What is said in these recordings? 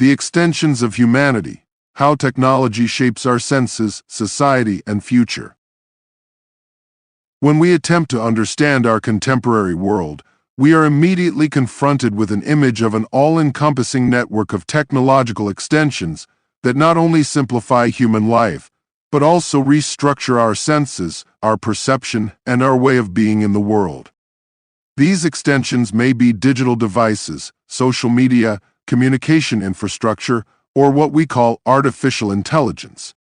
The extensions of humanity, how technology shapes our senses, society, and future. When we attempt to understand our contemporary world, we are immediately confronted with an image of an all-encompassing network of technological extensions that not only simplify human life, but also restructure our senses, our perception, and our way of being in the world. These extensions may be digital devices, social media, communication infrastructure, or what we call artificial intelligence.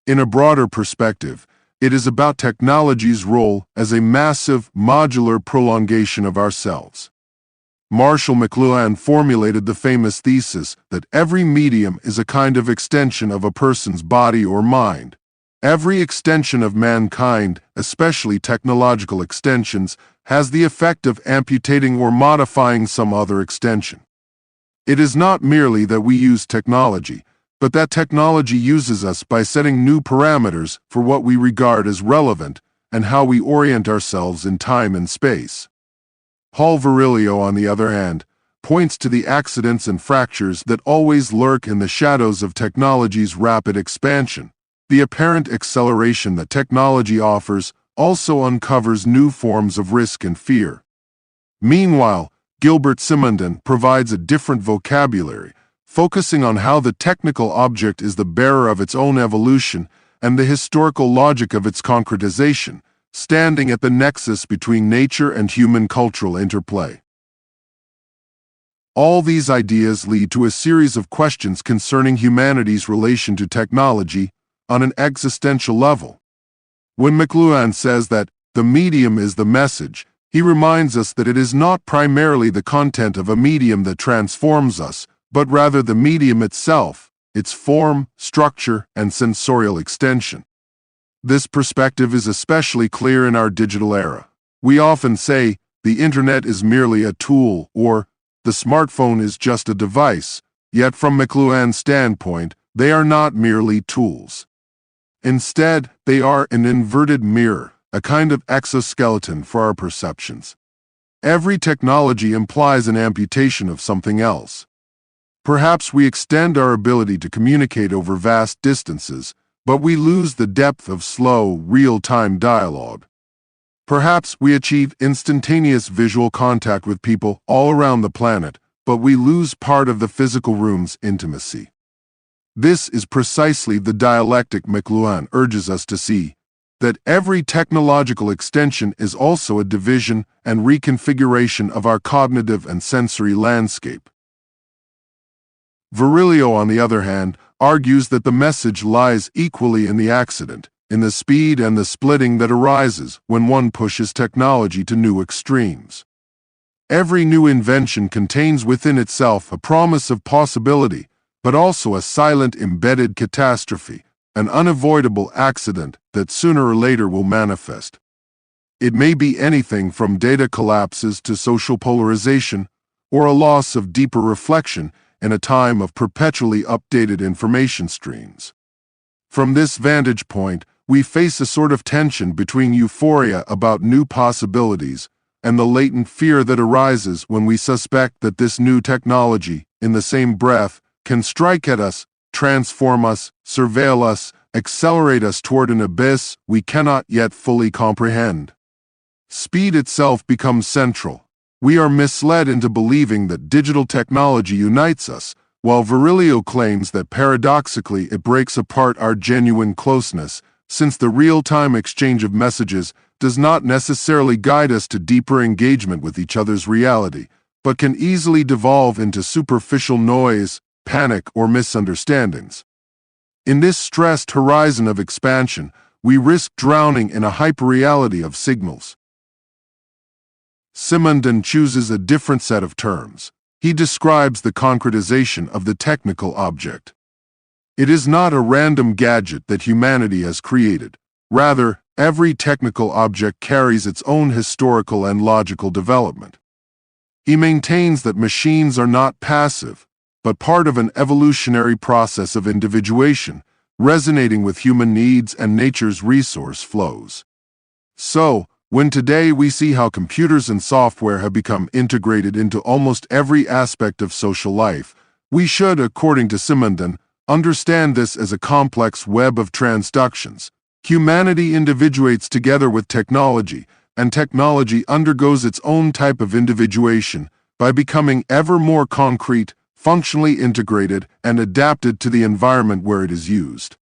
In a broader perspective, it is about technology's role as a massive, modular prolongation of ourselves. Marshall McLuhan formulated the famous thesis that every medium is a kind of extension of a person's body or mind. Every extension of mankind, especially technological extensions, has the effect of amputating or modifying some other extension. It is not merely that we use technology, but that technology uses us by setting new parameters for what we regard as relevant and how we orient ourselves in time and space. Paul Virilio, on the other hand, points to the accidents and fractures that always lurk in the shadows of technology's rapid expansion. The apparent acceleration that technology offers also uncovers new forms of risk and fear. Meanwhile, Gilbert Simondon provides a different vocabulary, focusing on how the technical object is the bearer of its own evolution and the historical logic of its concretization, standing at the nexus between nature and human cultural interplay. All these ideas lead to a series of questions concerning humanity's relation to technology on an existential level. When McLuhan says that the medium is the message, he reminds us that it is not primarily the content of a medium that transforms us, but rather the medium itself, its form, structure, and sensorial extension. This perspective is especially clear in our digital era. We often say, the internet is merely a tool, or the smartphone is just a device, yet from McLuhan's standpoint, they are not merely tools. Instead, they are an inverted mirror, a kind of exoskeleton for our perceptions. Every technology implies an amputation of something else. Perhaps we extend our ability to communicate over vast distances, but we lose the depth of slow, real-time dialogue. Perhaps we achieve instantaneous visual contact with people all around the planet, but we lose part of the physical room's intimacy. This is precisely the dialectic McLuhan urges us to see, that every technological extension is also a division and reconfiguration of our cognitive and sensory landscape. Virilio, on the other hand, argues that the message lies equally in the accident, in the speed and the splitting that arises when one pushes technology to new extremes. Every new invention contains within itself a promise of possibility, but also a silent embedded catastrophe, an unavoidable accident that sooner or later will manifest. It may be anything from data collapses to social polarization, or a loss of deeper reflection in a time of perpetually updated information streams. From this vantage point, we face a sort of tension between euphoria about new possibilities and the latent fear that arises when we suspect that this new technology, in the same breath, can strike at us, transform us, surveil us, accelerate us toward an abyss we cannot yet fully comprehend. Speed itself becomes central. We are misled into believing that digital technology unites us, while Virilio claims that paradoxically it breaks apart our genuine closeness, since the real-time exchange of messages does not necessarily guide us to deeper engagement with each other's reality, but can easily devolve into superficial noise, panic, or misunderstandings. In this stressed horizon of expansion, we risk drowning in a hyperreality of signals. Simondon chooses a different set of terms. He describes the concretization of the technical object. It is not a random gadget that humanity has created. Rather, every technical object carries its own historical and logical development. He maintains that machines are not passive, but part of an evolutionary process of individuation, resonating with human needs and nature's resource flows. So, when today we see how computers and software have become integrated into almost every aspect of social life, We should, according to Simondon, understand this as a complex web of transductions. Humanity individuates together with technology, and technology undergoes its own type of individuation by becoming ever more concrete, functionally integrated, and adapted to the environment where it is used.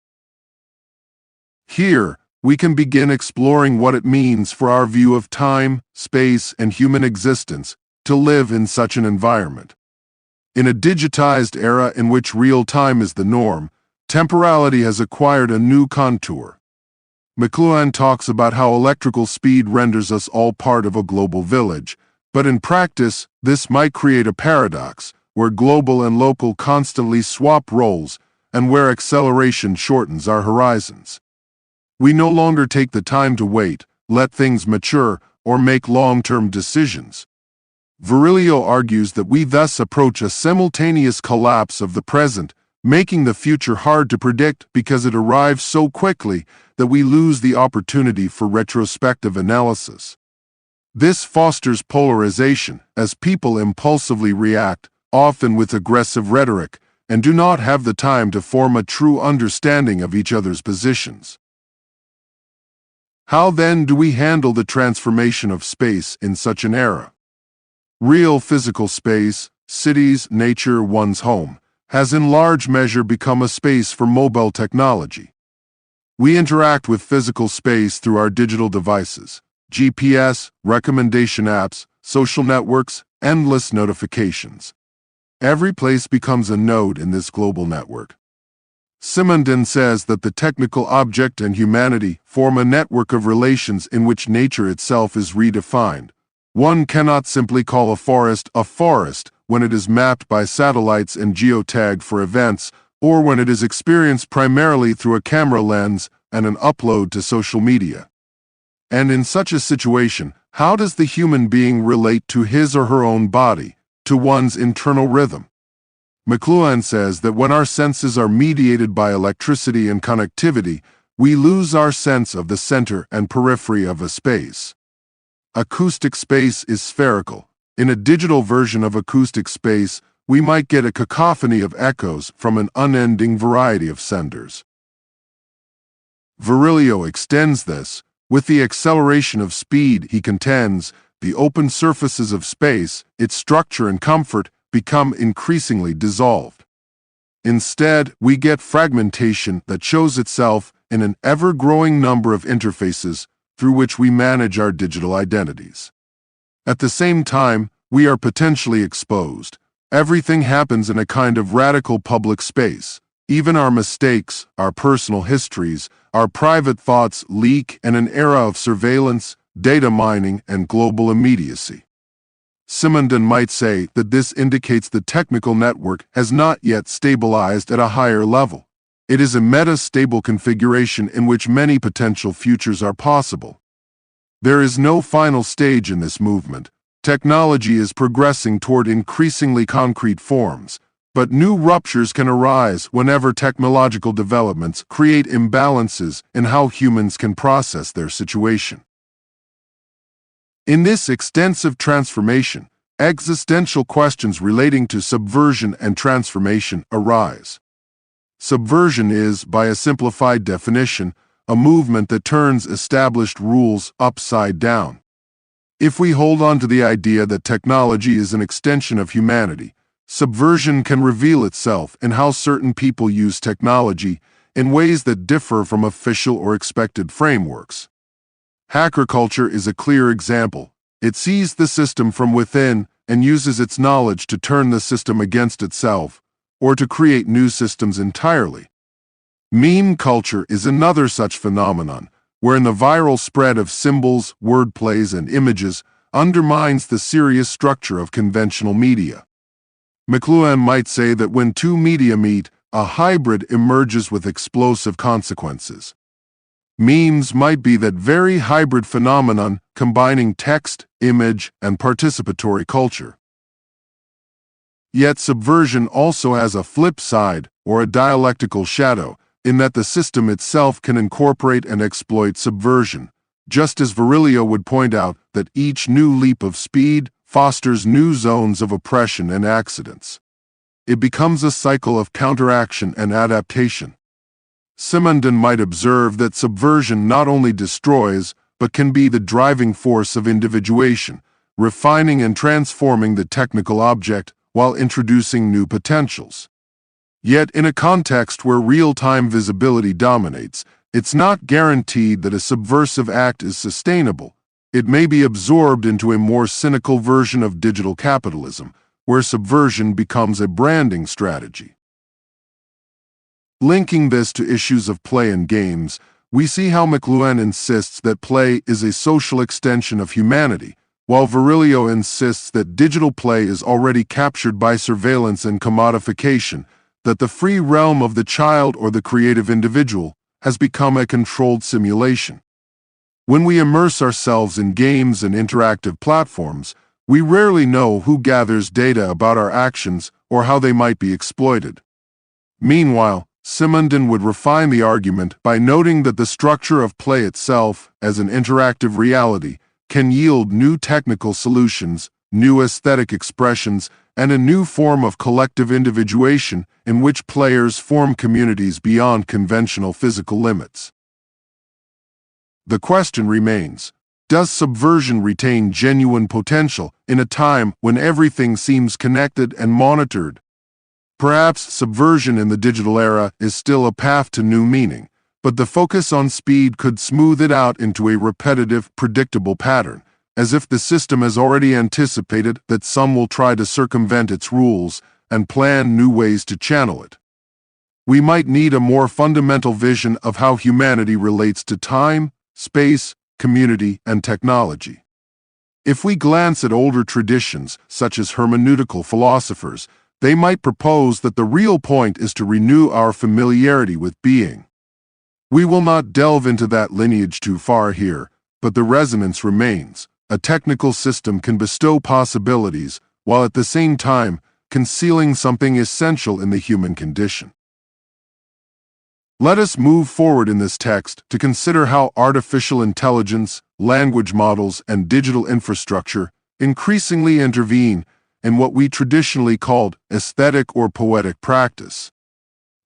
Here, we can begin exploring what it means for our view of time, space, and human existence to live in such an environment. In a digitized era in which real time is the norm, temporality has acquired a new contour. McLuhan talks about how electrical speed renders us all part of a global village, but in practice, this might create a paradox where global and local constantly swap roles and where acceleration shortens our horizons. We no longer take the time to wait, let things mature, or make long-term decisions. Virilio argues that we thus approach a simultaneous collapse of the present, making the future hard to predict because it arrives so quickly that we lose the opportunity for retrospective analysis. This fosters polarization, as people impulsively react, often with aggressive rhetoric, and do not have the time to form a true understanding of each other's positions. How then do we handle the transformation of space in such an era? Real physical space, cities, nature, one's home, has in large measure become a space for mobile technology. We interact with physical space through our digital devices, GPS, recommendation apps, social networks, endless notifications. Every place becomes a node in this global network. Simondon says that the technical object and humanity form a network of relations in which nature itself is redefined. One cannot simply call a forest when it is mapped by satellites and geotagged for events, or when it is experienced primarily through a camera lens and an upload to social media. And in such a situation, how does the human being relate to his or her own body, to one's internal rhythm? McLuhan says that when our senses are mediated by electricity and connectivity, we lose our sense of the center and periphery of a space. Acoustic space is spherical. In a digital version of acoustic space, we might get a cacophony of echoes from an unending variety of senders. Virilio extends this. With the acceleration of speed, he contends, the open surfaces of space, its structure and comfort, become increasingly dissolved. Instead, we get fragmentation that shows itself in an ever-growing number of interfaces through which we manage our digital identities. At the same time, we are potentially exposed. Everything happens in a kind of radical public space. Even our mistakes, our personal histories, our private thoughts leak in an era of surveillance, data mining, and global immediacy. Simondon might say that this indicates the technical network has not yet stabilized at a higher level. It is a meta-stable configuration in which many potential futures are possible. There is no final stage in this movement. Technology is progressing toward increasingly concrete forms, but new ruptures can arise whenever technological developments create imbalances in how humans can process their situation. In this extensive transformation, existential questions relating to subversion and transformation arise. Subversion is, by a simplified definition, a movement that turns established rules upside down. If we hold on to the idea that technology is an extension of humanity, subversion can reveal itself in how certain people use technology in ways that differ from official or expected frameworks. Hacker culture is a clear example. It sees the system from within and uses its knowledge to turn the system against itself, or to create new systems entirely. Meme culture is another such phenomenon, wherein the viral spread of symbols, wordplays, and images undermines the serious structure of conventional media. McLuhan might say that when two media meet, a hybrid emerges with explosive consequences. Memes might be that very hybrid phenomenon combining text, image, and participatory culture. Yet subversion also has a flip side, or a dialectical shadow, in that the system itself can incorporate and exploit subversion, just as Virilio would point out that each new leap of speed fosters new zones of oppression and accidents. it becomes a cycle of counteraction and adaptation. Simondon might observe that subversion not only destroys, but can be the driving force of individuation, refining and transforming the technical object while introducing new potentials. Yet, in a context where real-time visibility dominates, it's not guaranteed that a subversive act is sustainable. It may be absorbed into a more cynical version of digital capitalism, where subversion becomes a branding strategy. Linking this to issues of play and games, we see how McLuhan insists that play is a social extension of humanity, while Virilio insists that digital play is already captured by surveillance and commodification, that the free realm of the child or the creative individual has become a controlled simulation. When we immerse ourselves in games and interactive platforms, we rarely know who gathers data about our actions or how they might be exploited. Meanwhile, Simondon would refine the argument by noting that the structure of play itself, as an interactive reality, can yield new technical solutions, new aesthetic expressions, and a new form of collective individuation in which players form communities beyond conventional physical limits. The question remains, does subversion retain genuine potential in a time when everything seems connected and monitored? Perhaps subversion in the digital era is still a path to new meaning, but the focus on speed could smooth it out into a repetitive, predictable pattern, as if the system has already anticipated that some will try to circumvent its rules and plan new ways to channel it. We might need a more fundamental vision of how humanity relates to time, space, community, and technology. If we glance at older traditions, such as hermeneutical philosophers, they might propose that the real point is to renew our familiarity with being. We will not delve into that lineage too far here, but the resonance remains. A technical system can bestow possibilities, while at the same time concealing something essential in the human condition. Let us move forward in this text to consider how artificial intelligence, language models, and digital infrastructure increasingly intervene in what we traditionally called aesthetic or poetic practice.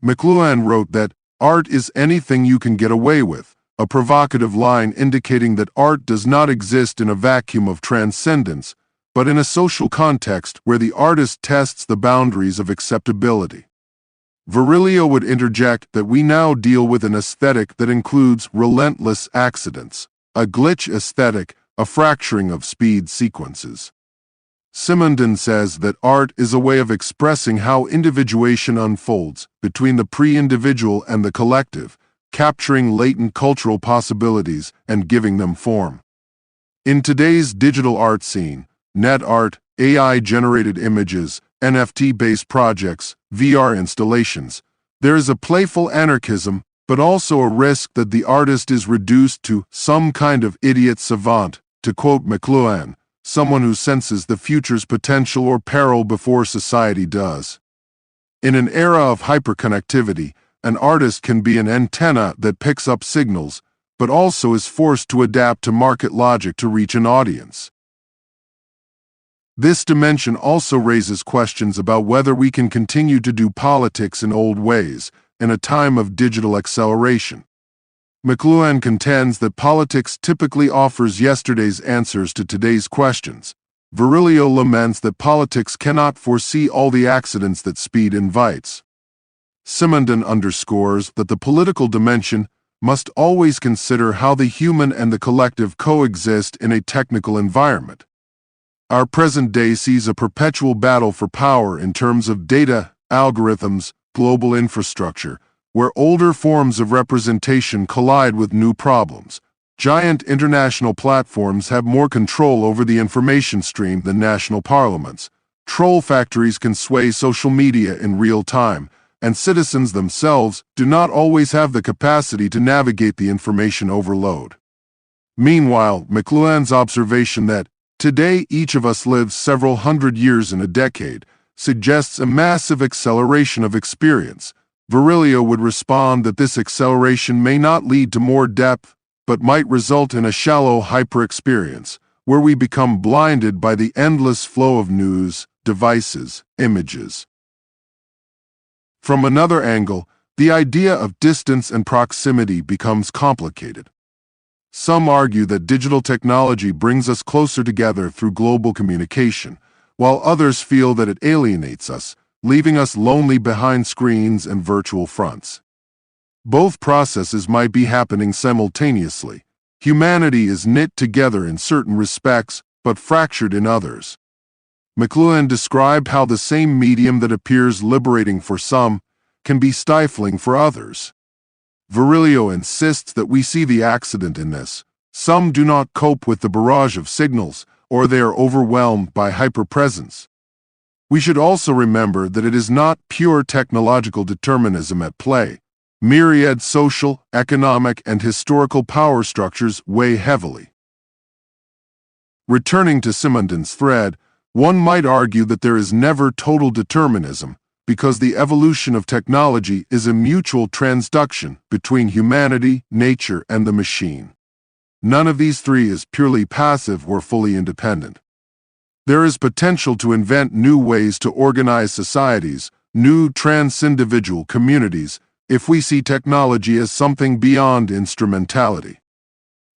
McLuhan wrote that art is anything you can get away with, a provocative line indicating that art does not exist in a vacuum of transcendence, but in a social context where the artist tests the boundaries of acceptability. Virilio would interject that we now deal with an aesthetic that includes relentless accidents, a glitch aesthetic, a fracturing of speed sequences. Simondon says that art is a way of expressing how individuation unfolds between the pre-individual and the collective, capturing latent cultural possibilities and giving them form. In today's digital art scene, net art, AI-generated images, NFT-based projects, VR installations, there is a playful anarchism, but also a risk that the artist is reduced to some kind of idiot savant, to quote McLuhan, someone who senses the future's potential or peril before society does. In an era of hyperconnectivity, an artist can be an antenna that picks up signals, but also is forced to adapt to market logic to reach an audience. This dimension also raises questions about whether we can continue to do politics in old ways, in a time of digital acceleration. McLuhan contends that politics typically offers yesterday's answers to today's questions. Virilio laments that politics cannot foresee all the accidents that speed invites. Simondon underscores that the political dimension must always consider how the human and the collective coexist in a technical environment. Our present day sees a perpetual battle for power in terms of data, algorithms, global infrastructure, where older forms of representation collide with new problems. Giant international platforms have more control over the information stream than national parliaments. Troll factories can sway social media in real time, and citizens themselves do not always have the capacity to navigate the information overload. Meanwhile, McLuhan's observation that today each of us lives several hundred years in a decade suggests a massive acceleration of experience. Virilio would respond that this acceleration may not lead to more depth, but might result in a shallow hyper-experience, where we become blinded by the endless flow of news, devices, images. From another angle, the idea of distance and proximity becomes complicated. Some argue that digital technology brings us closer together through global communication, while others feel that it alienates us, leaving us lonely behind screens and virtual fronts. Both processes might be happening simultaneously. Humanity is knit together in certain respects, but fractured in others. McLuhan described how the same medium that appears liberating for some can be stifling for others. Virilio insists that we see the accident in this. Some do not cope with the barrage of signals, or they are overwhelmed by hyperpresence. We should also remember that it is not pure technological determinism at play. Myriad social, economic, and historical power structures weigh heavily. Returning to Simondon's thread, one might argue that there is never total determinism, because the evolution of technology is a mutual transduction between humanity, nature, and the machine. None of these three is purely passive or fully independent. There is potential to invent new ways to organize societies, new trans-individual communities, if we see technology as something beyond instrumentality.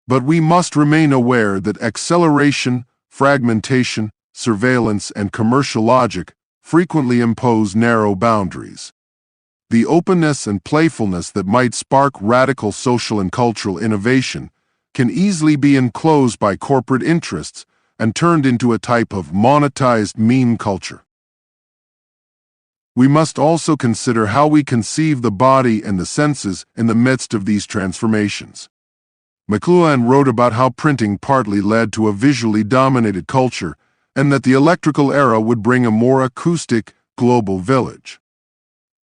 But we must remain aware that acceleration, fragmentation, surveillance, and commercial logic frequently impose narrow boundaries. The openness and playfulness that might spark radical social and cultural innovation can easily be enclosed by corporate interests and turned into a type of monetized meme culture. We must also consider how we conceive the body and the senses in the midst of these transformations. McLuhan wrote about how printing partly led to a visually dominated culture, and that the electrical era would bring a more acoustic, global village.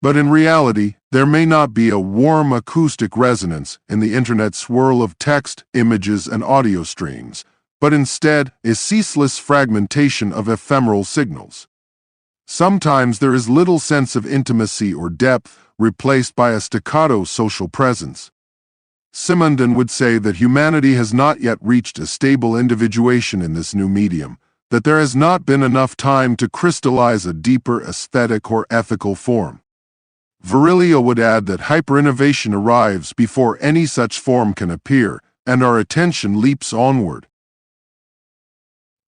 But in reality, there may not be a warm acoustic resonance in the internet's swirl of text, images, and audio streams, but instead a ceaseless fragmentation of ephemeral signals. Sometimes there is little sense of intimacy or depth, replaced by a staccato social presence. Simondon would say that humanity has not yet reached a stable individuation in this new medium, that there has not been enough time to crystallize a deeper aesthetic or ethical form. Virilio would add that hyperinnovation arrives before any such form can appear, and our attention leaps onward.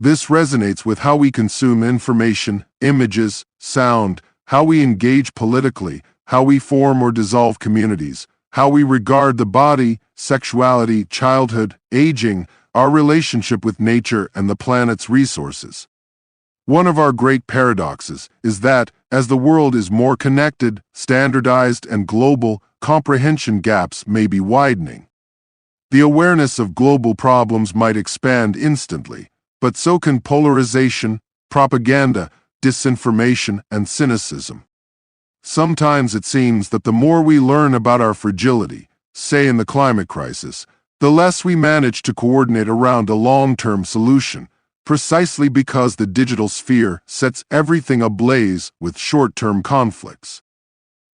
This resonates with how we consume information, images, sound, how we engage politically, how we form or dissolve communities, how we regard the body, sexuality, childhood, aging, our relationship with nature and the planet's resources. One of our great paradoxes is that, as the world is more connected, standardized, and global, comprehension gaps may be widening. The awareness of global problems might expand instantly, but so can polarization, propaganda, disinformation, and cynicism. Sometimes it seems that the more we learn about our fragility, say in the climate crisis, the less we manage to coordinate around a long-term solution, precisely because the digital sphere sets everything ablaze with short-term conflicts.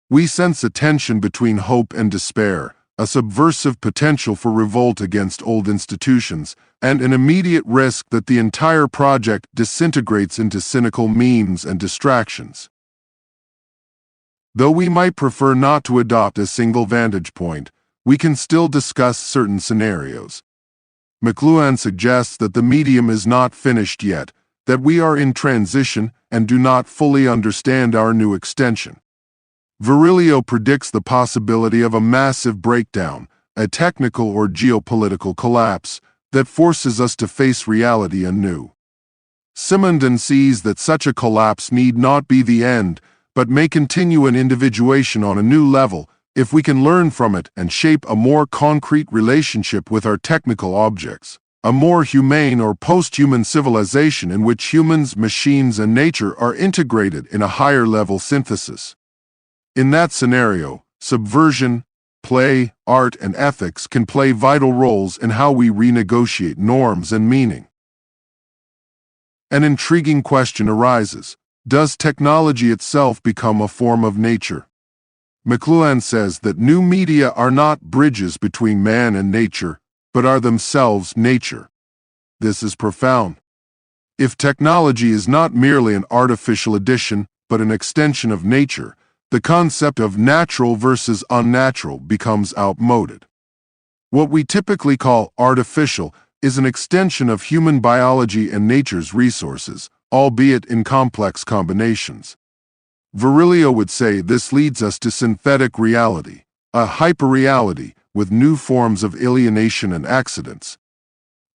We sense a tension between hope and despair, a subversive potential for revolt against old institutions, and an immediate risk that the entire project disintegrates into cynical memes and distractions. Though we might prefer not to adopt a single vantage point, we can still discuss certain scenarios. McLuhan suggests that the medium is not finished yet, that we are in transition and do not fully understand our new extension. Virilio predicts the possibility of a massive breakdown, a technical or geopolitical collapse, that forces us to face reality anew. Simondon sees that such a collapse need not be the end, but may continue an individuation on a new level, if we can learn from it and shape a more concrete relationship with our technical objects, a more humane or post-human civilization in which humans, machines, and nature are integrated in a higher-level synthesis. In that scenario, subversion, play, art, and ethics can play vital roles in how we renegotiate norms and meaning. An intriguing question arises: does technology itself become a form of nature? McLuhan says that new media are not bridges between man and nature, but are themselves nature. This is profound. If technology is not merely an artificial addition, but an extension of nature, the concept of natural versus unnatural becomes outmoded. What we typically call artificial is an extension of human biology and nature's resources, albeit in complex combinations. Virilio would say this leads us to synthetic reality, a hyperreality with new forms of alienation and accidents.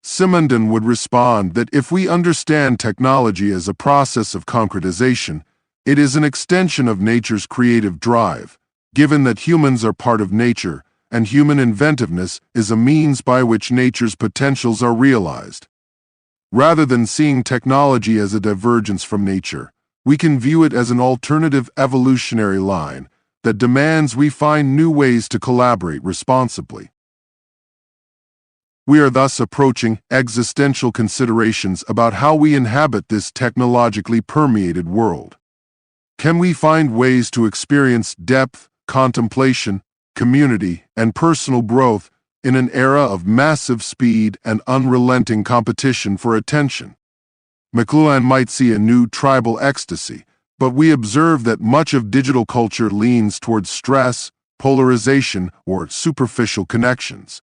Simondon would respond that if we understand technology as a process of concretization, it is an extension of nature's creative drive, given that humans are part of nature, and human inventiveness is a means by which nature's potentials are realized. Rather than seeing technology as a divergence from nature, we can view it as an alternative evolutionary line that demands we find new ways to collaborate responsibly. We are thus approaching existential considerations about how we inhabit this technologically permeated world. Can we find ways to experience depth, contemplation, community, and personal growth in an era of massive speed and unrelenting competition for attention? McLuhan might see a new tribal ecstasy, but we observe that much of digital culture leans towards stress, polarization, or superficial connections.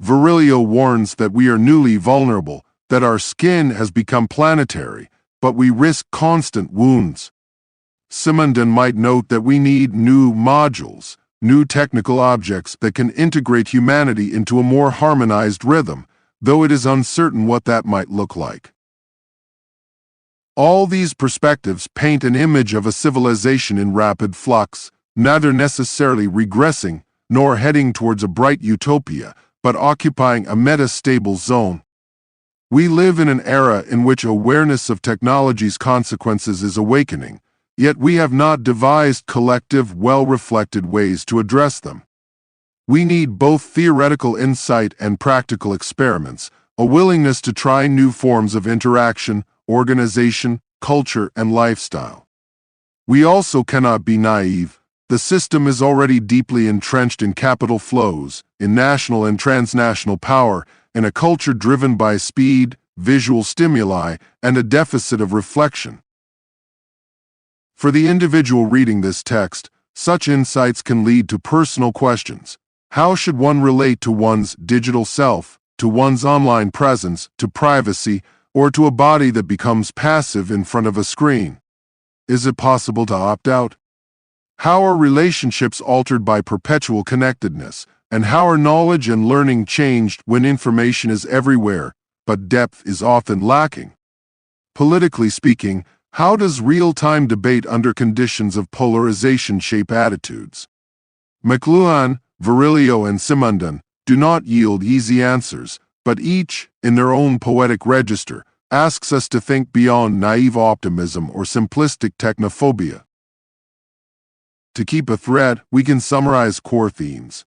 Virilio warns that we are newly vulnerable, that our skin has become planetary, but we risk constant wounds. Simondon might note that we need new modules, new technical objects that can integrate humanity into a more harmonized rhythm, though it is uncertain what that might look like. All these perspectives paint an image of a civilization in rapid flux, neither necessarily regressing nor heading towards a bright utopia, but occupying a metastable zone. We live in an era in which awareness of technology's consequences is awakening, yet we have not devised collective, well-reflected ways to address them. We need both theoretical insight and practical experiments, a willingness to try new forms of interaction, organization, culture, and lifestyle. We also cannot be naive. The system is already deeply entrenched in capital flows, in national and transnational power, in a culture driven by speed, visual stimuli, and a deficit of reflection. For the individual reading this text, such insights can lead to personal questions. How should one relate to one's digital self, to one's online presence, to privacy, or to a body that becomes passive in front of a screen? Is it possible to opt out? How are relationships altered by perpetual connectedness, and how are knowledge and learning changed when information is everywhere, but depth is often lacking? Politically speaking, how does real-time debate under conditions of polarization shape attitudes? McLuhan, Virilio, and Simondon do not yield easy answers, but each, in their own poetic register, asks us to think beyond naive optimism or simplistic technophobia. To keep a thread, we can summarize core themes.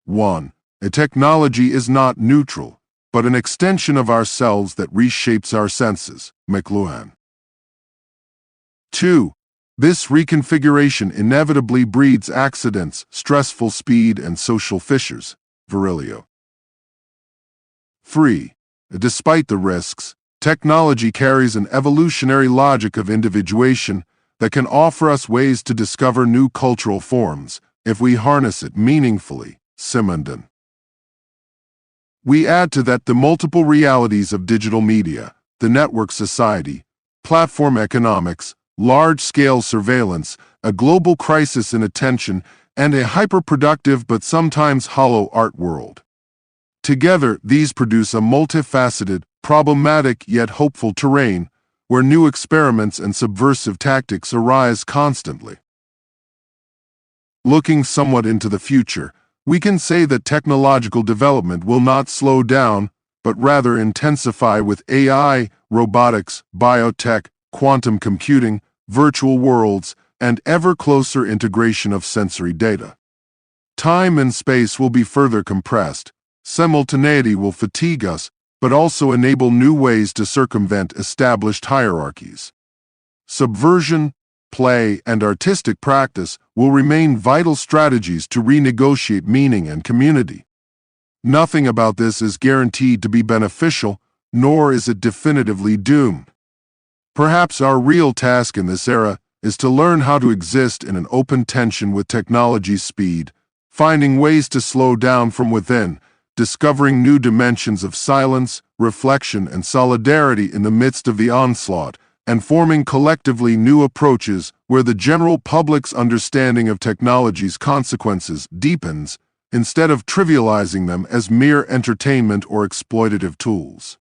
1. A technology is not neutral, but an extension of ourselves that reshapes our senses, McLuhan. 2. This reconfiguration inevitably breeds accidents, stressful speed, and social fissures, Virilio. 3. Despite the risks, technology carries an evolutionary logic of individuation that can offer us ways to discover new cultural forms if we harness it meaningfully, Simondon. We add to that the multiple realities of digital media, the network society, platform economics, large-scale surveillance, a global crisis in attention, and a hyper-productive but sometimes hollow art world. Together, these produce a multifaceted, problematic yet hopeful terrain where new experiments and subversive tactics arise constantly. Looking somewhat into the future, we can say that technological development will not slow down, but rather intensify with AI, robotics, biotech, quantum computing, virtual worlds, and ever closer integration of sensory data. Time and space will be further compressed. Simultaneity will fatigue us, but also enable new ways to circumvent established hierarchies. Subversion, play, and artistic practice will remain vital strategies to renegotiate meaning and community. Nothing about this is guaranteed to be beneficial, nor is it definitively doomed. Perhaps our real task in this era is to learn how to exist in an open tension with technology's speed, finding ways to slow down from within, discovering new dimensions of silence, reflection, and solidarity in the midst of the onslaught, and forming collectively new approaches where the general public's understanding of technology's consequences deepens, instead of trivializing them as mere entertainment or exploitative tools.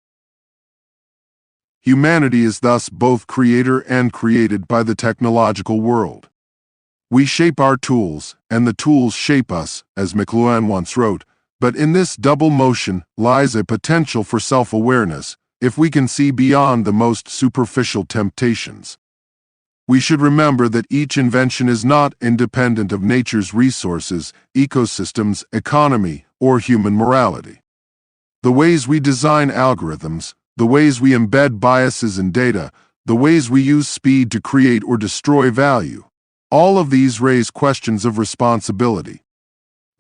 Humanity is thus both creator and created by the technological world. We shape our tools, and the tools shape us, as McLuhan once wrote, but in this double motion lies a potential for self-awareness, if we can see beyond the most superficial temptations. We should remember that each invention is not independent of nature's resources, ecosystems, economy, or human morality. The ways we design algorithms, the ways we embed biases in data, the ways we use speed to create or destroy value, all of these raise questions of responsibility.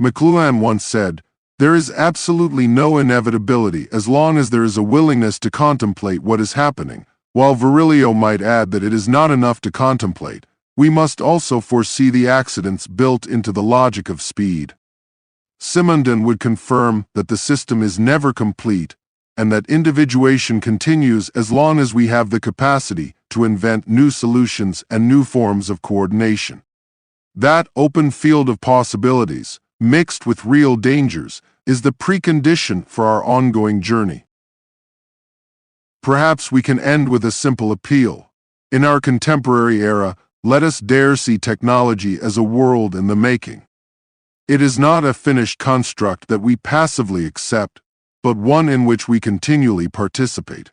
McLuhan once said, "There is absolutely no inevitability as long as there is a willingness to contemplate what is happening," while Virilio might add that it is not enough to contemplate, we must also foresee the accidents built into the logic of speed. Simondon would confirm that the system is never complete, and that individuation continues as long as we have the capacity to invent new solutions and new forms of coordination. That open field of possibilities, mixed with real dangers, is the precondition for our ongoing journey. Perhaps we can end with a simple appeal. In our contemporary era, let us dare see technology as a world in the making. It is not a finished construct that we passively accept, but one in which we continually participate.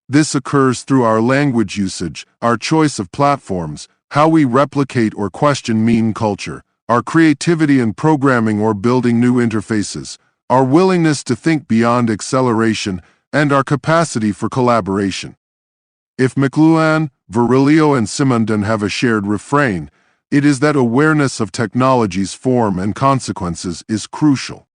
This occurs through our language usage, our choice of platforms, how we replicate or question meme culture, our creativity in programming or building new interfaces, our willingness to think beyond acceleration, and our capacity for collaboration. If McLuhan, Virilio, and Simondon have a shared refrain, it is that awareness of technology's form and consequences is crucial.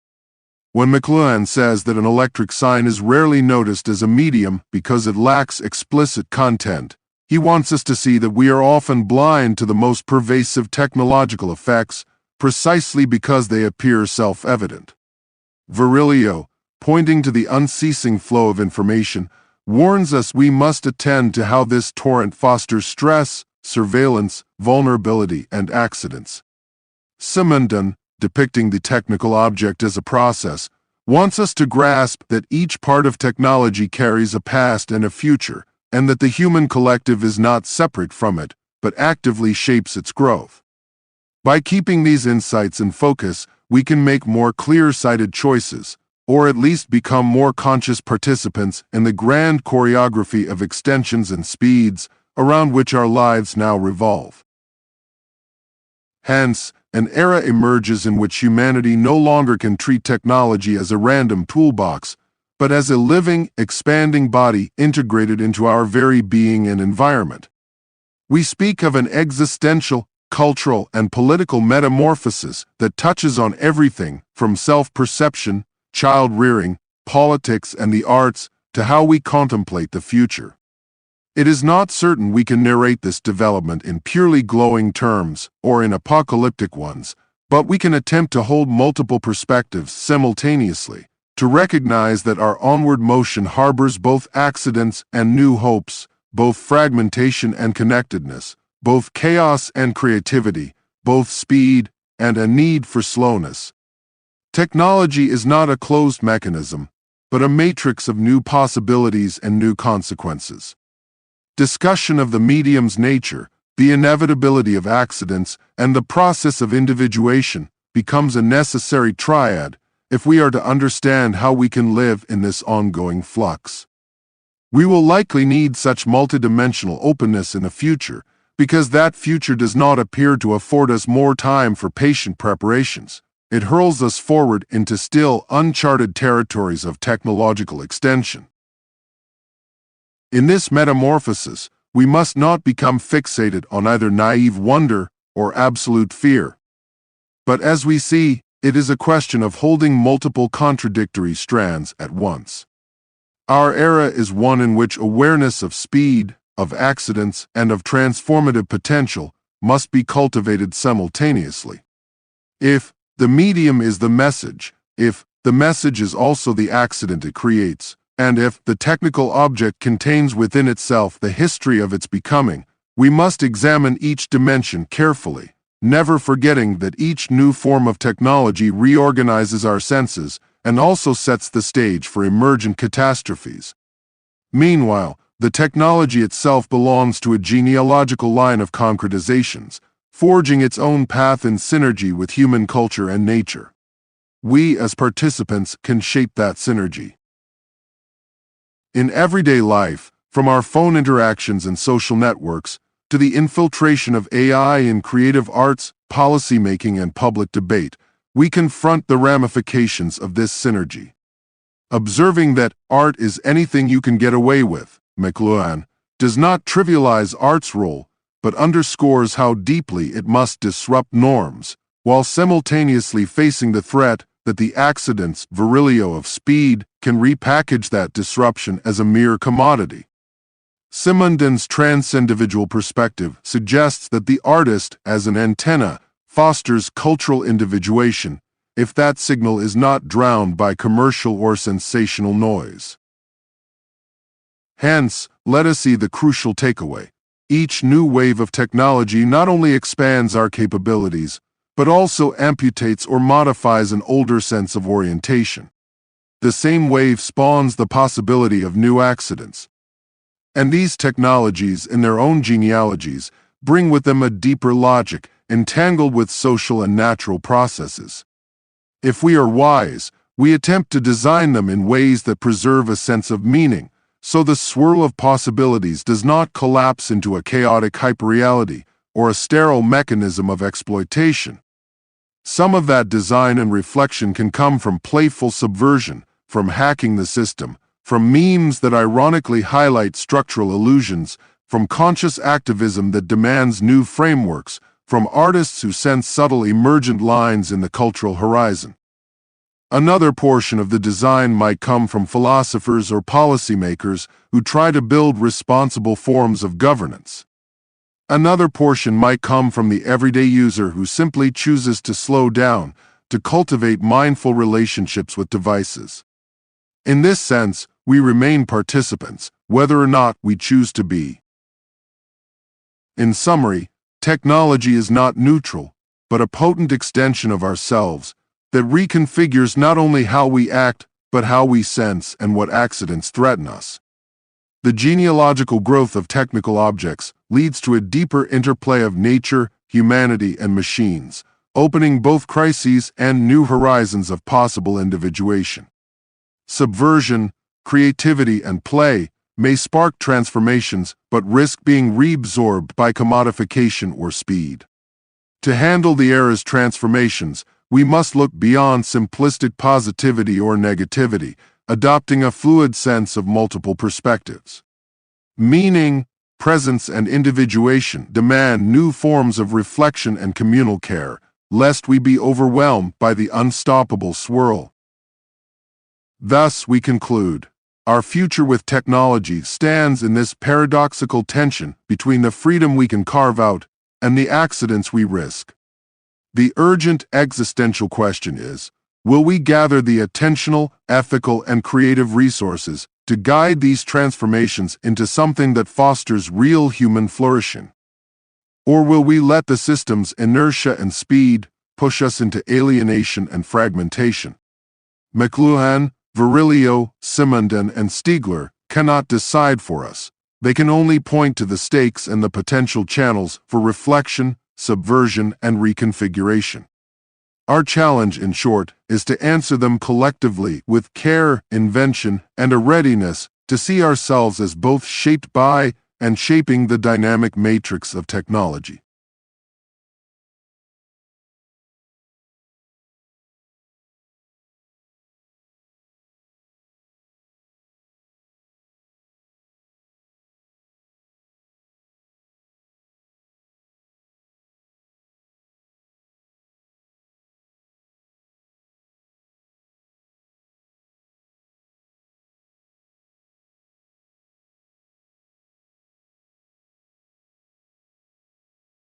When McLuhan says that an electric sign is rarely noticed as a medium because it lacks explicit content, he wants us to see that we are often blind to the most pervasive technological effects precisely because they appear self-evident. Virilio, pointing to the unceasing flow of information, warns us we must attend to how this torrent fosters stress, surveillance, vulnerability, and accidents. Simondon, depicting the technical object as a process, wants us to grasp that each part of technology carries a past and a future, and that the human collective is not separate from it, but actively shapes its growth. By keeping these insights in focus, we can make more clear-sighted choices, or at least become more conscious participants in the grand choreography of extensions and speeds around which our lives now revolve. Hence, an era emerges in which humanity no longer can treat technology as a random toolbox, but as a living, expanding body integrated into our very being and environment. We speak of an existential, cultural, and political metamorphosis that touches on everything from self-perception, child-rearing, politics, and the arts, to how we contemplate the future. It is not certain we can narrate this development in purely glowing terms or in apocalyptic ones, but we can attempt to hold multiple perspectives simultaneously, to recognize that our onward motion harbors both accidents and new hopes, both fragmentation and connectedness, both chaos and creativity, both speed and a need for slowness. Technology is not a closed mechanism, but a matrix of new possibilities and new consequences. Discussion of the medium's nature, the inevitability of accidents, and the process of individuation becomes a necessary triad if we are to understand how we can live in this ongoing flux. We will likely need such multidimensional openness in the future, because that future does not appear to afford us more time for patient preparations. It hurls us forward into still uncharted territories of technological extension. In this metamorphosis, we must not become fixated on either naive wonder or absolute fear. But as we see, it is a question of holding multiple contradictory strands at once. Our era is one in which awareness of speed, of accidents, and of transformative potential must be cultivated simultaneously. If the medium is the message, if the message is also the accident it creates, and if the technical object contains within itself the history of its becoming, we must examine each dimension carefully, never forgetting that each new form of technology reorganizes our senses and also sets the stage for emergent catastrophes. Meanwhile, the technology itself belongs to a genealogical line of concretizations, forging its own path in synergy with human culture and nature. We, as participants, can shape that synergy. In everyday life, from our phone interactions and social networks, to the infiltration of AI in creative arts, policymaking, and public debate, we confront the ramifications of this synergy. Observing that art is anything you can get away with, McLuhan, does not trivialize art's role, but underscores how deeply it must disrupt norms, while simultaneously facing the threat that the accident's virilio of speed can repackage that disruption as a mere commodity. Simondon's trans-individual perspective suggests that the artist, as an antenna, fosters cultural individuation, if that signal is not drowned by commercial or sensational noise. Hence, let us see the crucial takeaway. Each new wave of technology not only expands our capabilities, but also amputates or modifies an older sense of orientation. The same wave spawns the possibility of new accidents. And these technologies, in their own genealogies, bring with them a deeper logic, entangled with social and natural processes. If we are wise, we attempt to design them in ways that preserve a sense of meaning, so the swirl of possibilities does not collapse into a chaotic hyperreality or a sterile mechanism of exploitation. Some of that design and reflection can come from playful subversion, from hacking the system, from memes that ironically highlight structural illusions, from conscious activism that demands new frameworks, from artists who sense subtle emergent lines in the cultural horizon. Another portion of the design might come from philosophers or policymakers who try to build responsible forms of governance. Another portion might come from the everyday user who simply chooses to slow down, to cultivate mindful relationships with devices. In this sense, we remain participants, whether or not we choose to be. In summary, technology is not neutral, but a potent extension of ourselves that reconfigures not only how we act, but how we sense and what accidents threaten us. The genealogical growth of technical objects leads to a deeper interplay of nature, humanity, and machines, opening both crises and new horizons of possible individuation. Subversion, creativity, and play may spark transformations but risk being reabsorbed by commodification or speed. To handle the era's transformations, we must look beyond simplistic positivity or negativity, adopting a fluid sense of multiple perspectives. Meaning, presence, and individuation demand new forms of reflection and communal care, lest we be overwhelmed by the unstoppable swirl. Thus, we conclude, our future with technology stands in this paradoxical tension between the freedom we can carve out and the accidents we risk. The urgent existential question is, will we gather the attentional, ethical, and creative resources to guide these transformations into something that fosters real human flourishing? Or will we let the system's inertia and speed push us into alienation and fragmentation? McLuhan, Virilio, Simondon, and Stiegler cannot decide for us. They can only point to the stakes and the potential channels for reflection, subversion, and reconfiguration. Our challenge, in short, is to answer them collectively with care, invention, and a readiness to see ourselves as both shaped by and shaping the dynamic matrix of technology.